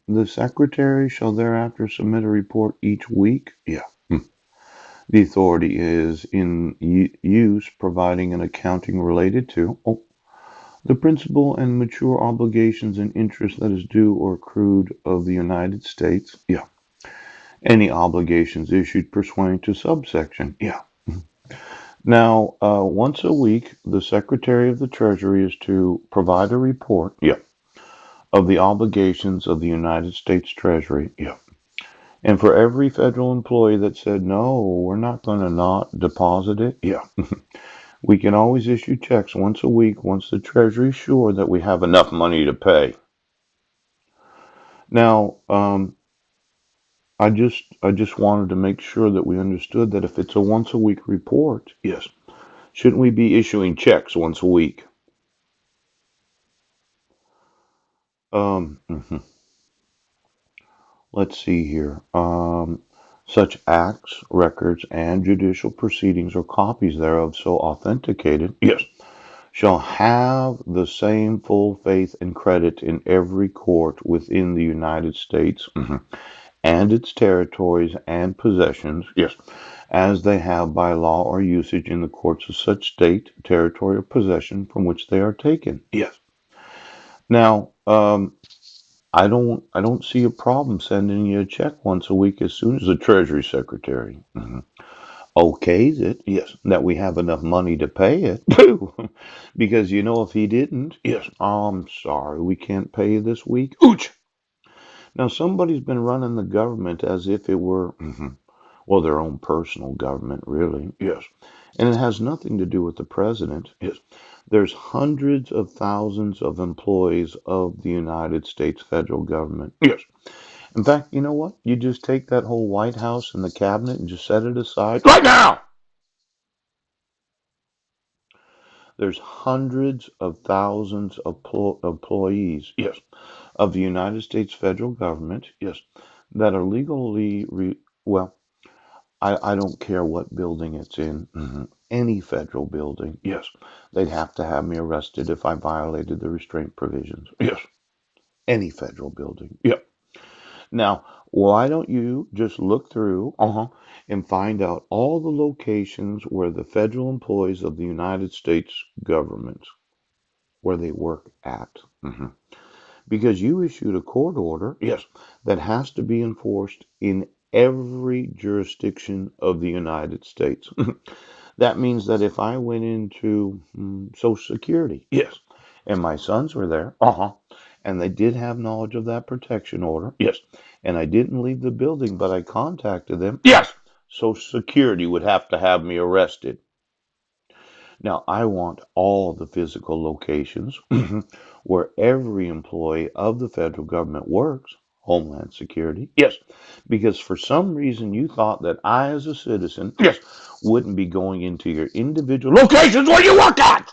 The secretary shall thereafter submit a report each week. Yeah. The authority is in use providing an accounting related to the principal and mature obligations and interest that is due or accrued of the United States. Yeah. Any obligations issued pursuant to subsection. Yeah. Now, once a week, the Secretary of the Treasury is to provide a report. Yeah. Of the obligations of the United States Treasury. Yeah. And for every federal employee that said, no, we're not going to not deposit it. Yeah. We can always issue checks once a week once the Treasury is sure that we have enough money to pay. Now, I just wanted to make sure that we understood that if it's a once a week report, yes, shouldn't we be issuing checks once a week? Mhm. Let's see here. Such acts, records, and judicial proceedings or copies thereof so authenticated, yes, shall have the same full faith and credit in every court within the United States and its territories and possessions, yes, as they have by law or usage in the courts of such state, territory, or possession from which they are taken. Yes. Now, I don't see a problem sending you a check once a week as soon as the Treasury Secretary okays it. Yes, that we have enough money to pay it. Because if he didn't, yes, I'm sorry, we can't pay you this week. Ooch! Now somebody's been running the government as if it were well, their own personal government, really. Yes. And it has nothing to do with the president. Yes. There's hundreds of thousands of employees of the United States federal government. Yes. In fact, you know what? You just take that whole White House and the cabinet and just set it aside right now. There's hundreds of thousands of employees, yes, of the United States federal government, yes, that are legally, well, I don't care what building it's in. Any federal building, yes. They'd have to have me arrested if I violated the restraint provisions. Yes. Any federal building. Yep. Now, why don't you just look through and find out all the locations where the federal employees of the United States government, where they work at? Because you issued a court order, yes, that has to be enforced in every jurisdiction of the United States. That means that if I went into Social Security, yes, and my sons were there, and they did have knowledge of that protection order, yes, and I didn't leave the building, but I contacted them, yes, Social Security would have to have me arrested. Now, I want all the physical locations where every employee of the federal government works, Homeland Security. Yes, because for some reason you thought that I, as a citizen, yes, wouldn't be going into your individual locations where you work at.